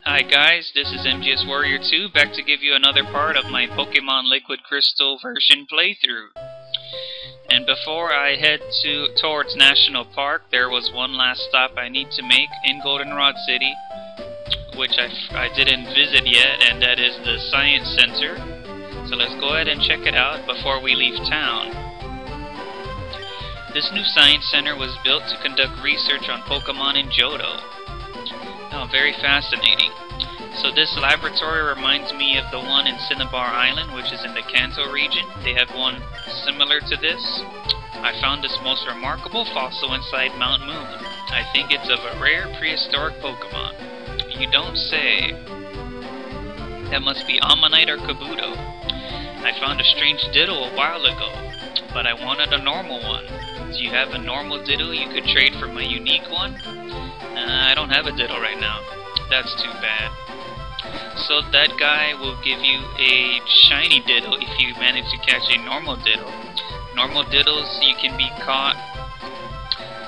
Hi guys, this is MGS Warrior 2, back to give you another part of my Pokemon Liquid Crystal version playthrough. And before I head towards National Park, there was one last stop I need to make in Goldenrod City, which I didn't visit yet, and that is the Science Center. So let's go ahead and check it out before we leave town. This new Science Center was built to conduct research on Pokemon in Johto. Oh, very fascinating. So this laboratory reminds me of the one in Cinnabar Island, which is in the Kanto region. They have one similar to this. I found this most remarkable fossil inside Mount Moon. I think it's of a rare prehistoric Pokemon. You don't say. That must be Ammonite or Kabuto. I found a strange Ditto a while ago, but I wanted a normal one. Do you have a normal Ditto you could trade for my unique one? I don't have a Ditto right now. That's too bad. So that guy will give you a shiny Ditto if you manage to catch a normal Ditto. Normal Dittos you can be caught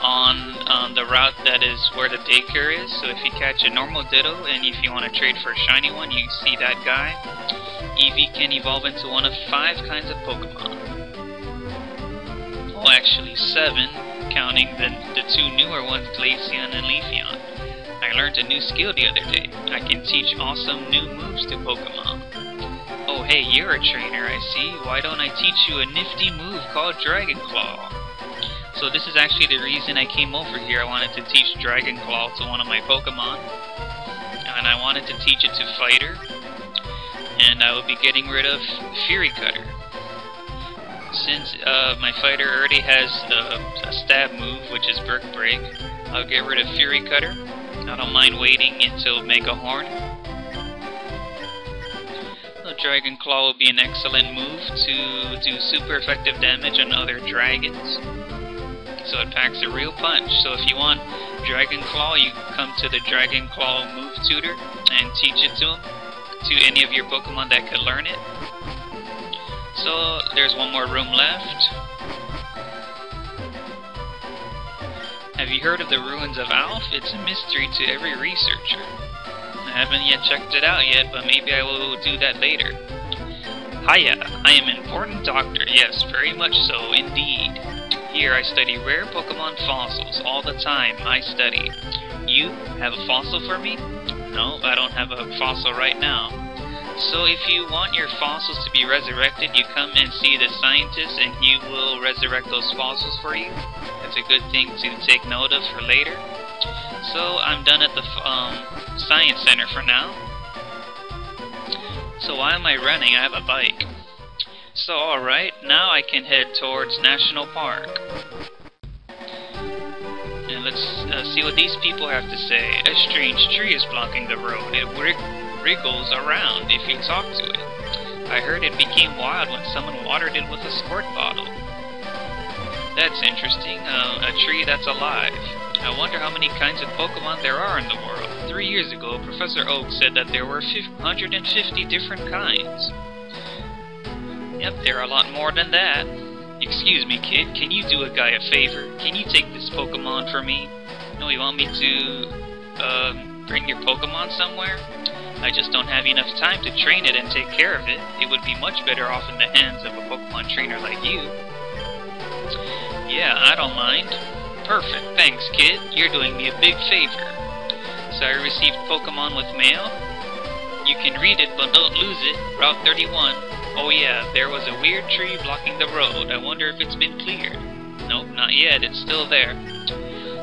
on the route that is where the daycare is. So if you catch a normal Ditto and if you want to trade for a shiny one, you see that guy. Eevee can evolve into one of 5 kinds of Pokemon. Well, actually 7, counting the 2 newer ones, Glaceon and Leafeon. I learned a new skill the other day. I can teach awesome new moves to Pokemon. Oh hey, you're a trainer, I see. Why don't I teach you a nifty move called Dragon Claw? So this is actually the reason I came over here. I wanted to teach Dragon Claw to one of my Pokemon. And I wanted to teach it to Fighter. And I will be getting rid of Fury Cutter. Since my Fighter already has a stab move, which is Brick Break, I'll get rid of Fury Cutter. I don't mind waiting until Mega Horn. The Dragon Claw will be an excellent move to do super effective damage on other dragons. So it packs a real punch. So if you want Dragon Claw, you come to the Dragon Claw move tutor and teach it to him, to any of your Pokemon that could learn it. So there's one more room left. Have you heard of the ruins of Alph? It's a mystery to every researcher. I haven't yet checked it out yet, but maybe I will do that later. Hiya, I am an important doctor. Yes, very much so, indeed. Here I study rare Pokemon fossils all the time. I study. You have a fossil for me? No, I don't have a fossil right now. So if you want your fossils to be resurrected, you come and see the scientist and he will resurrect those fossils for you. That's a good thing to take note of for later. So I'm done at the Science Center for now. So why am I running? I have a bike. So alright, now I can head towards National Park. And let's see what these people have to say. A strange tree is blocking the road. It wriggles around if you talk to it. I heard it became wild when someone watered it with a squirt bottle. That's interesting. A tree that's alive. I wonder how many kinds of Pokemon there are in the world. 3 years ago, Professor Oak said that there were 150 different kinds. Yep, there are a lot more than that. Excuse me, kid, can you do a guy a favor? Can you take this Pokemon for me? No, you want me to, bring your Pokemon somewhere? I just don't have enough time to train it and take care of it. It would be much better off in the hands of a Pokemon trainer like you. Yeah, I don't mind. Perfect, thanks kid. You're doing me a big favor. So I received Pokemon with mail. You can read it, but don't lose it. Route 31. Oh yeah, there was a weird tree blocking the road. I wonder if it's been cleared. Nope, not yet. It's still there.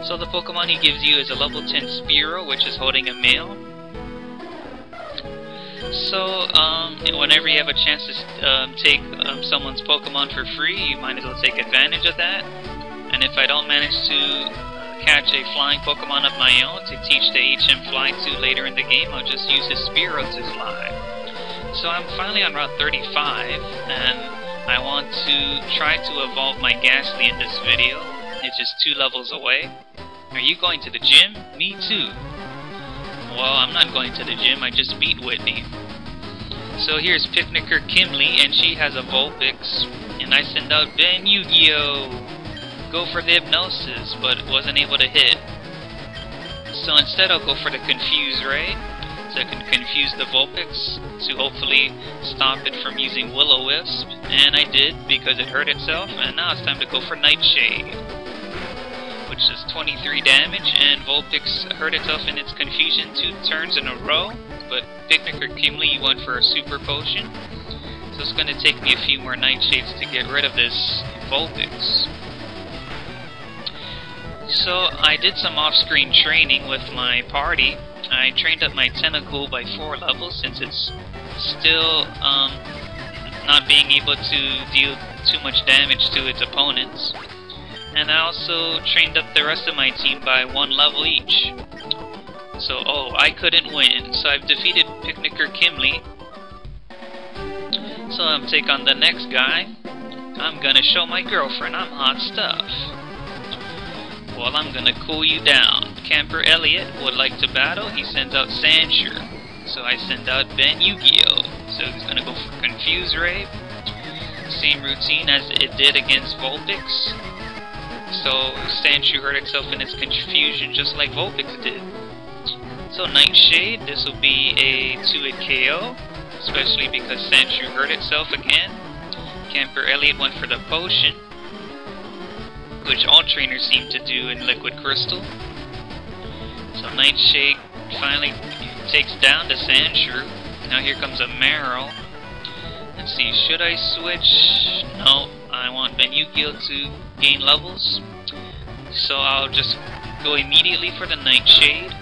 So the Pokemon he gives you is a level 10 Spearow, which is holding a mail. So, whenever you have a chance to take someone's Pokemon for free, you might as well take advantage of that. And if I don't manage to catch a flying Pokemon of my own to teach the HM Fly to later in the game, I'll just use his Spearow to fly. So I'm finally on Route 35, and I want to try to evolve my Ghastly in this video. It's just 2 levels away. Are you going to the gym? Me too. Well, I'm not going to the gym, I just beat Whitney. So here's Picnicker Kimley, and she has a Vulpix, and I send out Benyugioh. Go for the Hypnosis, but wasn't able to hit. So instead I'll go for the Confuse Ray. so I can confuse the Vulpix to hopefully stop it from using Will-O-Wisp. And I did, because it hurt itself, and now it's time to go for Nightshade, which is 23 damage, and Vulpix hurt itself in its confusion 2 turns in a row, but Picnic or Kimli went for a super potion, so it's going to take me a few more Nightshades to get rid of this Vulpix. So I did some off-screen training with my party. I trained up my Tentacool by 4 levels since it's still not being able to deal too much damage to its opponents. And I also trained up the rest of my team by 1 level each. So, I couldn't win. So I've defeated Picnicker Kimli. So I'm take on the next guy. I'm gonna show my girlfriend I'm hot stuff. Well, I'm gonna cool you down. Camper Elliot would like to battle. He sends out Sandshrew. So I send out Benyugioh. So he's gonna go for Confuse Ray. Same routine as it did against Vulpix. So Sandshrew hurt itself in its confusion just like Vulpix did. So Nightshade, this will be a 2-hit KO, especially because Sandshrew hurt itself again. Camper Elliot went for the potion, which all trainers seem to do in Liquid Crystal. So Nightshade finally takes down the Sandshrew. Now here comes a Marrow. Let's see, should I switch? No, I want Benyugioh to gain levels. So I'll just go immediately for the Nightshade.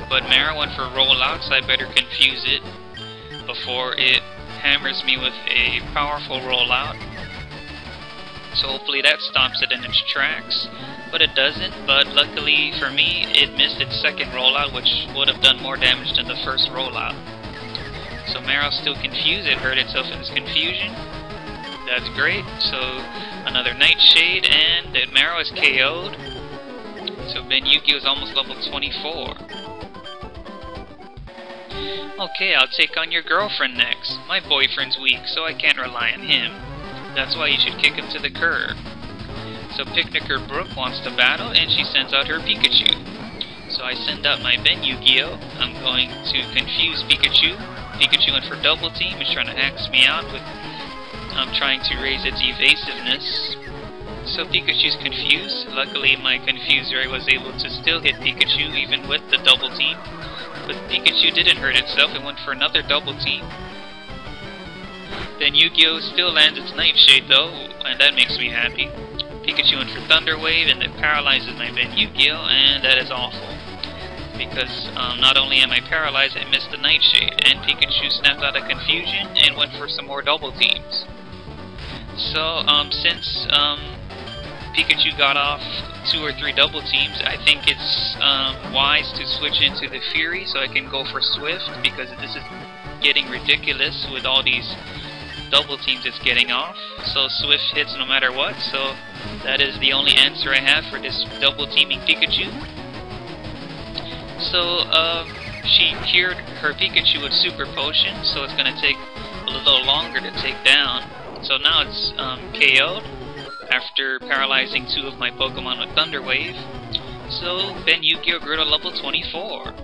But Marrow went for rollout, so I better confuse it before it hammers me with a powerful rollout. So hopefully that stops it in its tracks. But it doesn't, but luckily for me, it missed its second rollout, which would have done more damage than the first rollout. So Marrow's still confused, it hurt itself in its confusion. That's great, so another Nightshade, and the Marrow is KO'd. So Benyugioh is almost level 24. Okay, I'll take on your girlfriend next. My boyfriend's weak, so I can't rely on him. That's why you should kick him to the curb. So Picnicker Brooke wants to battle, and she sends out her Pikachu. So I send out my Benyugioh. I'm going to confuse Pikachu. Pikachu went for double team. It's trying to axe me out with trying to raise its evasiveness. So Pikachu's confused. Luckily my Confuse Ray was able to still hit Pikachu even with the double team. But Pikachu didn't hurt itself, it went for another double team. Then Yu-Gi-Oh! Still lands its Nightshade though, and that makes me happy. Pikachu went for Thunder Wave, and it paralyzes my Benyugioh, and that is awful. Because not only am I paralyzed, I missed the Nightshade, and Pikachu snapped out of confusion and went for some more double teams. So, since Pikachu got off 2 or 3 double teams, I think it's wise to switch into the Fury so I can go for Swift, because this is getting ridiculous with all these double teams it's getting off. So Swift hits no matter what, so that is the only answer I have for this double teaming Pikachu. So she cured her Pikachu with Super Potion, so it's going to take a little longer to take down. So now it's KO'd after paralyzing 2 of my Pokemon with Thunder Wave. So Benyugioh grew to level 24.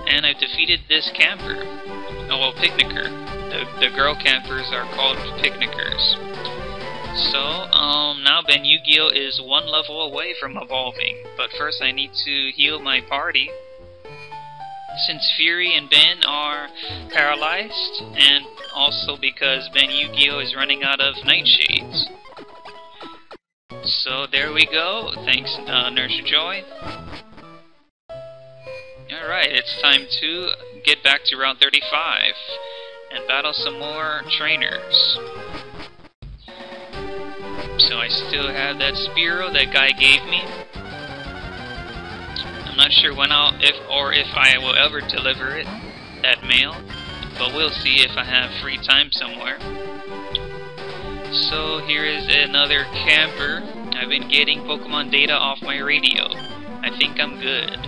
And I've defeated this camper. Oh well, Picnicker. The girl campers are called Picnickers. So, now Benyugioh is 1 level away from evolving. But first I need to heal my party, since Fury and Ben are paralyzed, and also because Benyugioh is running out of Nightshades. So there we go. Thanks, Nurse Joy. Alright, it's time to get back to Route 35 and battle some more trainers. So I still have that Spearow that guy gave me. I'm not sure when if I will ever deliver it, that mail, but we'll see if I have free time somewhere. So here is another camper. I've been getting Pokemon data off my radio. I think I'm good.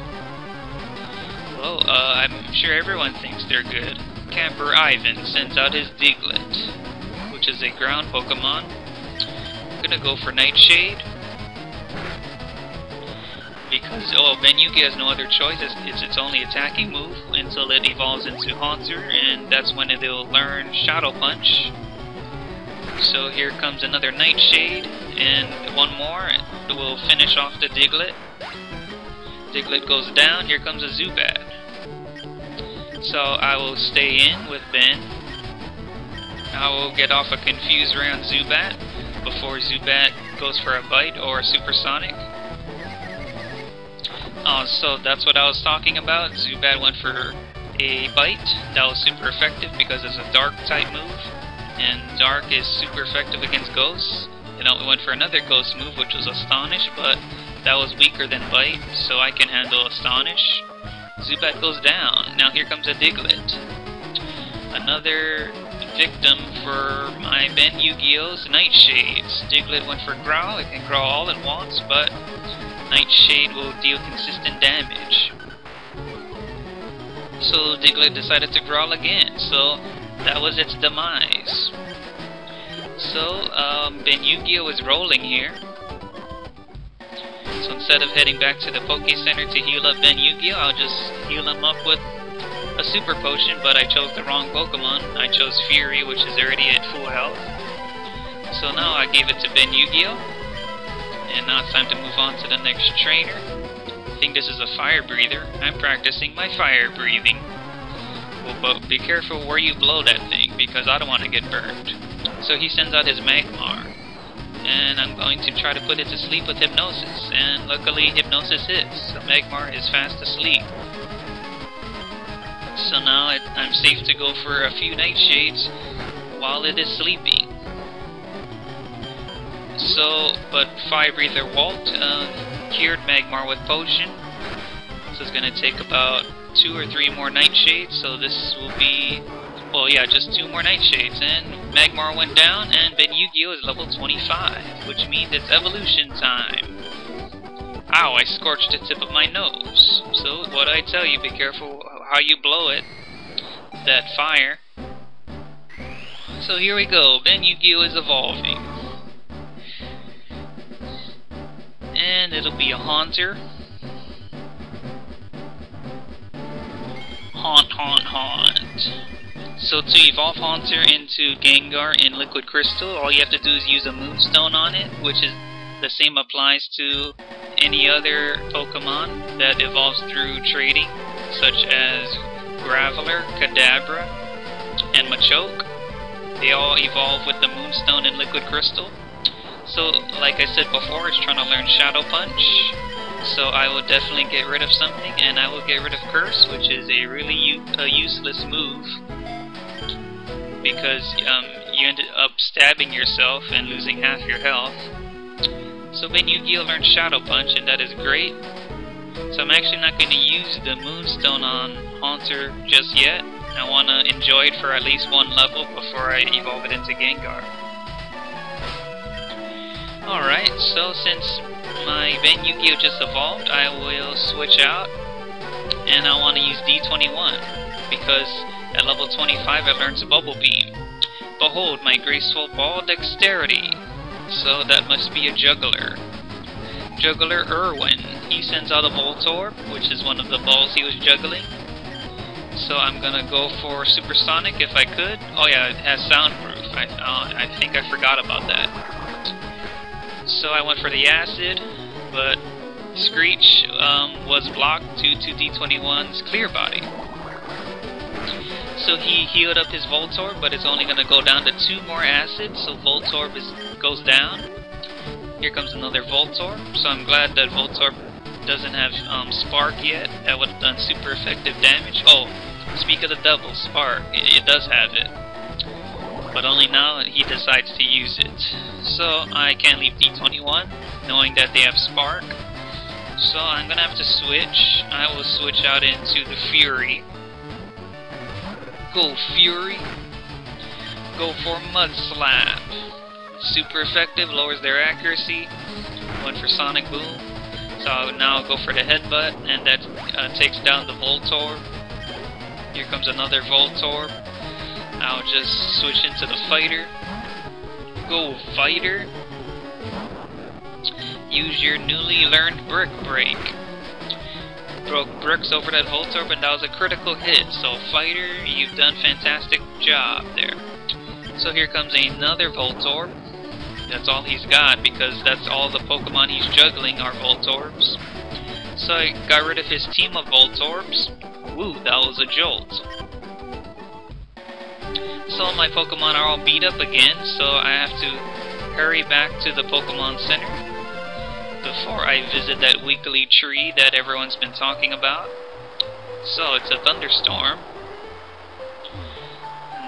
Well, I'm sure everyone thinks they're good. Camper Ivan sends out his Diglett, which is a ground Pokemon. I'm gonna go for Nightshade, Because, Benyugioh has no other choice. It's its only attacking move until it evolves into Haunter, and that's when it'll learn Shadow Punch. So here comes another Nightshade, and one more, and we'll finish off the Diglett. Diglett goes down, here comes a Zubat. So I will stay in with Ben. I will get off a Confuse Ray on Zubat before Zubat goes for a Bite or a Supersonic. So that's what I was talking about. Zubat went for a Bite. That was super effective because it's a Dark type move, and Dark is super effective against Ghosts. You know, it went for another Ghost move, which was Astonish, but that was weaker than Bite, so I can handle Astonish. Zubat goes down. Now here comes a Diglett. Another victim for my Benyugioh's Nightshades. Diglett went for Growl. It can growl all it wants, but Nightshade will deal consistent damage. So Diglett decided to growl again, so that was its demise. So Benyugioh is rolling here. So instead of heading back to the Poke Center to heal up Benyugioh, I'll just heal him up with a Super Potion, but I chose the wrong Pokemon. I chose Fury, which is already at full health. So now I gave it to Benyugioh, and now it's time to move on to the next trainer. I think this is a Fire Breather. I'm practicing my fire breathing. Well, but be careful where you blow that thing, because I don't want to get burned. So he sends out his Magmar, and I'm going to try to put it to sleep with Hypnosis, and luckily Hypnosis hits, so Magmar is fast asleep. So now I'm safe to go for a few Nightshades while it is sleeping. So, but Fire Breather Walt cured Magmar with Potion, so it's going to take about 2 or 3 more Nightshades, so this will be, well yeah, just 2 more Nightshades, and Magmar went down, and Benyugioh is level 25, which means it's evolution time. Ow, I scorched the tip of my nose. So, what I tell you, be careful how you blow it, that fire. So here we go, Benyugioh is evolving. And it'll be a Haunter. Haunt. So to evolve Haunter into Gengar in Liquid Crystal, all you have to do is use a Moonstone on it, which is the same applies to any other Pokemon that evolves through trading, such as Graveler, Kadabra, and Machoke. They all evolve with the Moonstone in Liquid Crystal. So, like I said before, it's trying to learn Shadow Punch. So I will definitely get rid of something, and I will get rid of Curse, which is a really useless move, because you ended up stabbing yourself and losing half your health. So Benyugioh learned Shadow Punch, and that is great. So I'm actually not going to use the Moonstone on Haunter just yet. I want to enjoy it for at least 1 level before I evolve it into Gengar. Alright, so since my Benyugioh just evolved, I will switch out, and I want to use D21, because at level 25 it learns Bubble Beam. Behold my graceful ball dexterity. So that must be a Juggler. Juggler Irwin. He sends out a Voltorb, which is one of the balls he was juggling. So I'm gonna go for Supersonic if I could. Oh yeah, it has Soundproof. I think I forgot about that. So I went for the Acid, but Screech was blocked due to D21's Clear Body. So he healed up his Voltorb, but it's only going to go down to 2 more Acid, so Voltorb goes down. Here comes another Voltorb, so I'm glad that Voltorb doesn't have Spark yet. That would have done super effective damage. Oh, speak of the devil, Spark, it does have it. But only now he decides to use it. So I can't leave D21, knowing that they have Spark. So I'm going to have to switch. I will switch out into the Fury. Go Fury. Go for Mud Slap. Super effective, lowers their accuracy. Went for Sonic Boom. So now I'll go for the Headbutt, and that takes down the Voltorb. Here comes another Voltorb. I'll just switch into the Fighter. Go Fighter. Use your newly learned Brick Break. broke bricks over that Voltorb, and that was a critical hit. So, fighter, you've done fantastic job there. So here comes another Voltorb. That's all he's got, because that's all the Pokemon he's juggling are Voltorbs. So I got rid of his team of Voltorbs. Woo, that was a jolt. So my Pokemon are all beat up again, so I have to hurry back to the Pokemon Center before I visit that weekly tree that everyone's been talking about. So it's a thunderstorm.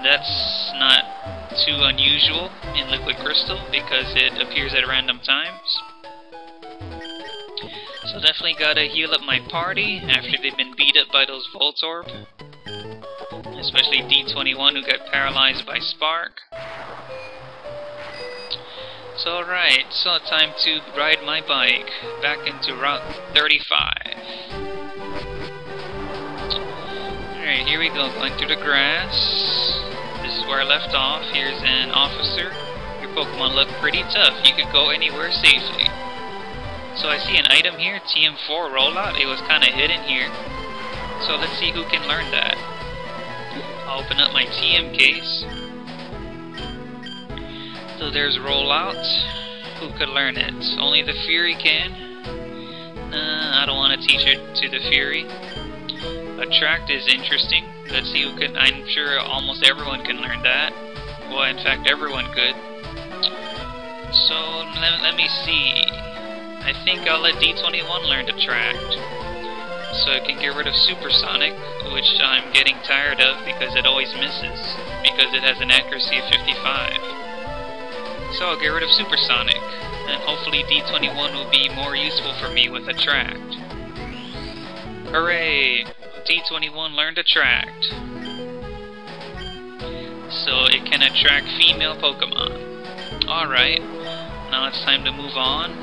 That's not too unusual in Liquid Crystal because it appears at random times. So definitely gotta heal up my party after they've been beat up by those Voltorb. Especially D21 who got paralyzed by Spark. So alright, so time to ride my bike back into Route 35. Alright, here we go, going through the grass. This is where I left off. Here's an officer. Your Pokemon look pretty tough. You could go anywhere safely. So I see an item here, TM4 rollout. It was kind of hidden here. So let's see who can learn that. I'll open up my TM case. So there's rollout. Who could learn it? Only the Fury can. I don't want to teach it to the Fury. Attract is interesting. Let's see who can. I'm sure almost everyone can learn that. Well, in fact, everyone could. So let me see. I think I'll let D21 learn Attract. So it can get rid of Supersonic, which I'm getting tired of because it always misses. Because it has an accuracy of 55. So I'll get rid of Supersonic. And hopefully D21 will be more useful for me with Attract. Hooray! D21 learned Attract. So it can attract female Pokemon. Alright, now it's time to move on.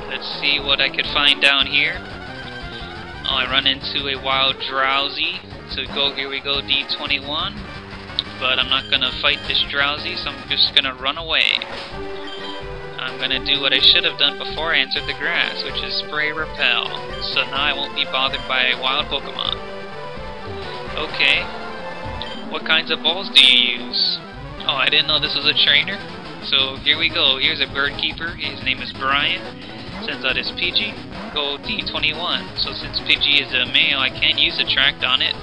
Let's see what I could find down here. Oh, I run into a wild Drowsy. So here we go, D21. But I'm not gonna fight this Drowsy, so I'm just gonna run away. I'm gonna do what I should have done before I entered the grass, which is spray repel. So now I won't be bothered by wild Pokemon. Okay. What kinds of balls do you use? Oh, I didn't know this was a trainer. So here we go. Here's a bird keeper. His name is Brian. Sends out his Pidgey. Go D21. So since Pidgey is a male, I can't use Attract on it.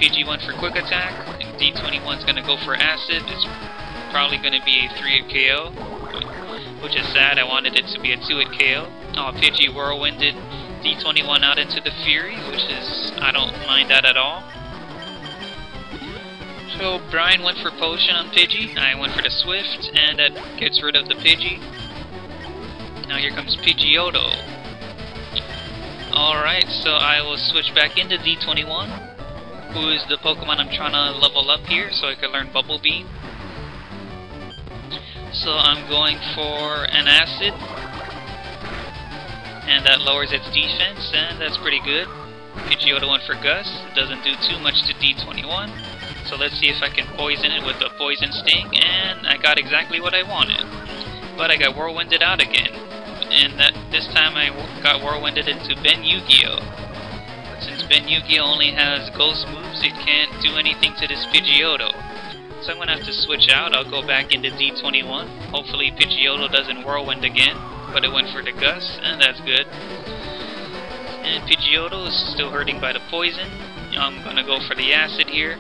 Pidgey went for Quick Attack. D21's gonna go for Acid. It's probably gonna be a 3-hit KO. Which is sad. I wanted it to be a 2-hit KO. Oh, Pidgey Whirlwinded D21 out into the Fury, which is, I don't mind that at all. So Brian went for Potion on Pidgey, I went for the Swift, and that gets rid of the Pidgey. Now here comes Pidgeotto. Alright, so I will switch back into D21, who is the Pokemon I'm trying to level up here, so I can learn Bubble Beam. So I'm going for an Acid, and that lowers its defense, and that's pretty good. Pidgeotto went for Gust. It doesn't do too much to D21. So let's see if I can poison it with a Poison Sting, and I got exactly what I wanted. But I got Whirlwinded out again. And this time I got Whirlwinded into Benyugioh. But since Benyugioh only has Ghost moves, it can't do anything to this Pidgeotto. So I'm going to have to switch out. I'll go back into D21. Hopefully Pidgeotto doesn't Whirlwind again. But it went for the Gust, and that's good. And Pidgeotto is still hurting by the poison. I'm going to go for the Acid here.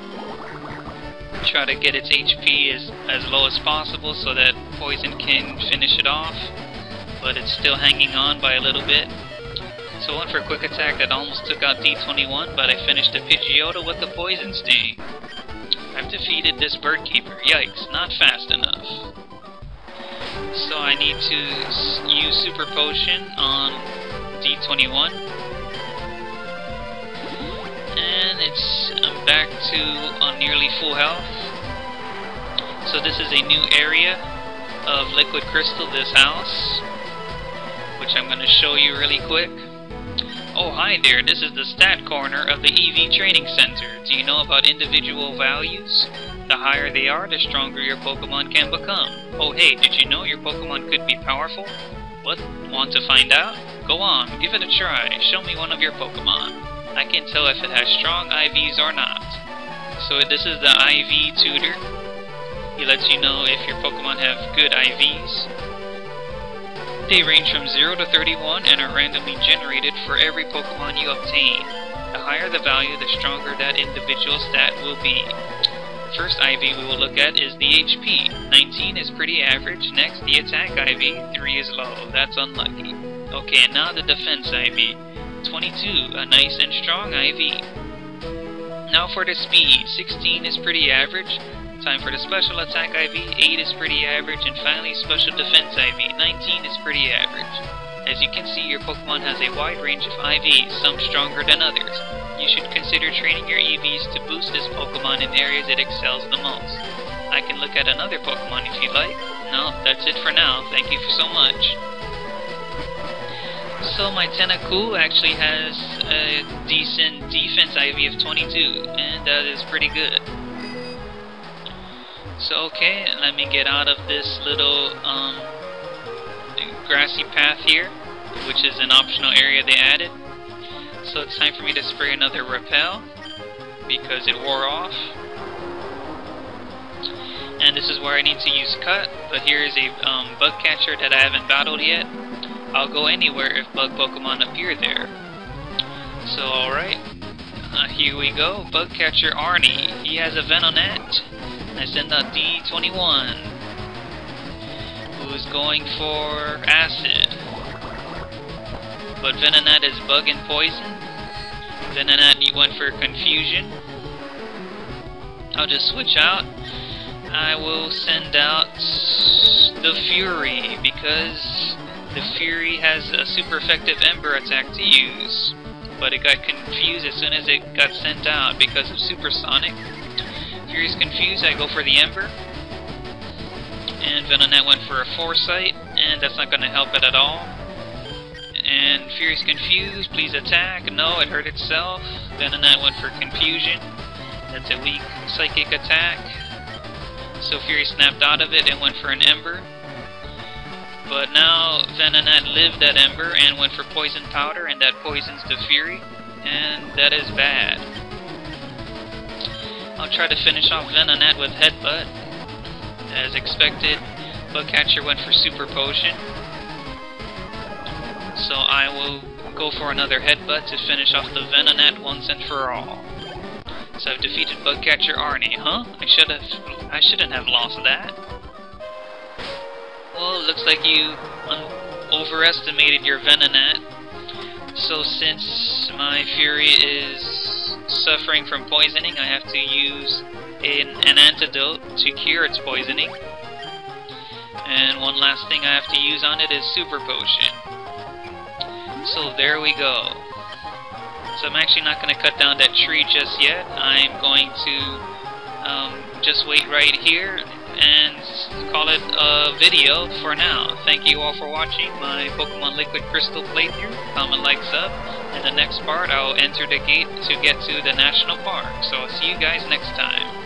Try to get its HP as low as possible so that poison can finish it off. But it's still hanging on by a little bit. So I went for a Quick Attack that almost took out D21, but I finished the Pidgeotto with the Poison Sting. I've defeated this Bird Keeper. Yikes, not fast enough. So I need to use Super Potion on D21. And I'm back to on nearly full health. So this is a new area of Liquid Crystal, this house, which I'm going to show you really quick. Oh, hi there, this is the stat corner of the EV Training Center. Do you know about individual values? The higher they are, the stronger your Pokemon can become. Oh hey, did you know your Pokemon could be powerful? What? Want to find out? Go on, give it a try. Show me one of your Pokemon. I can tell if it has strong IVs or not. So this is the IV tutor. He lets you know if your Pokemon have good IVs. They range from 0 to 31 and are randomly generated for every Pokemon you obtain. The higher the value, the stronger that individual stat will be. The first IV we will look at is the HP. 19 is pretty average. Next, the attack IV. 3 is low. That's unlucky. Okay, and now the defense IV. 22, a nice and strong IV. Now for the speed. 16 is pretty average. Time for the special attack IV. 8 is pretty average. And finally, special defense IV. 19 is pretty average. As you can see, your Pokemon has a wide range of IVs, some stronger than others. You should consider training your EVs to boost this Pokemon in areas it excels the most. I can look at another Pokemon if you'd like. No, that's it for now. Thank you so much. So my Tentacool actually has a decent defense IV of 22, and that is pretty good. So okay, let me get out of this little grassy path here, which is an optional area they added. So it's time for me to spray another Repel, because it wore off. And this is where I need to use Cut, but here is a bug catcher that I haven't battled yet. I'll go anywhere if bug Pokemon appear there. So alright, here we go, bug catcher Arnie. He has a Venonat. I send out D21, who's going for Acid. But Venonat is Bug and Poison. Venonat went for Confusion. I'll just switch out. I will send out the Fury, because the Fury has a super effective Ember attack to use. But it got confused as soon as it got sent out because of Supersonic. Fury's confused, I go for the Ember. And Venonat went for a Foresight, and that's not going to help it at all. And Fury's confused, please attack. No, it hurt itself. Venonat went for Confusion. That's a weak psychic attack. So Fury snapped out of it and went for an Ember. But now Venonat lived that Ember and went for Poison Powder, and that poisons the Fury. And that is bad. I'll try to finish off Venonat with Headbutt. As expected, Bugcatcher went for Super Potion. So I will go for another Headbutt to finish off the Venonat once and for all. So I've defeated Bugcatcher Arnie, huh? I shouldn't have lost that. Well, it looks like you overestimated your Venonat. So since my Fury is suffering from poisoning, I have to use an antidote to cure its poisoning. And one last thing I have to use on it is Super Potion. So there we go. So I'm actually not going to cut down that tree just yet. I'm going to just wait right here and call it a video for now. Thank you all for watching my Pokemon Liquid Crystal playthrough. Comment, like, sub. In the next part, I'll enter the gate to get to the National Park. So I'll see you guys next time.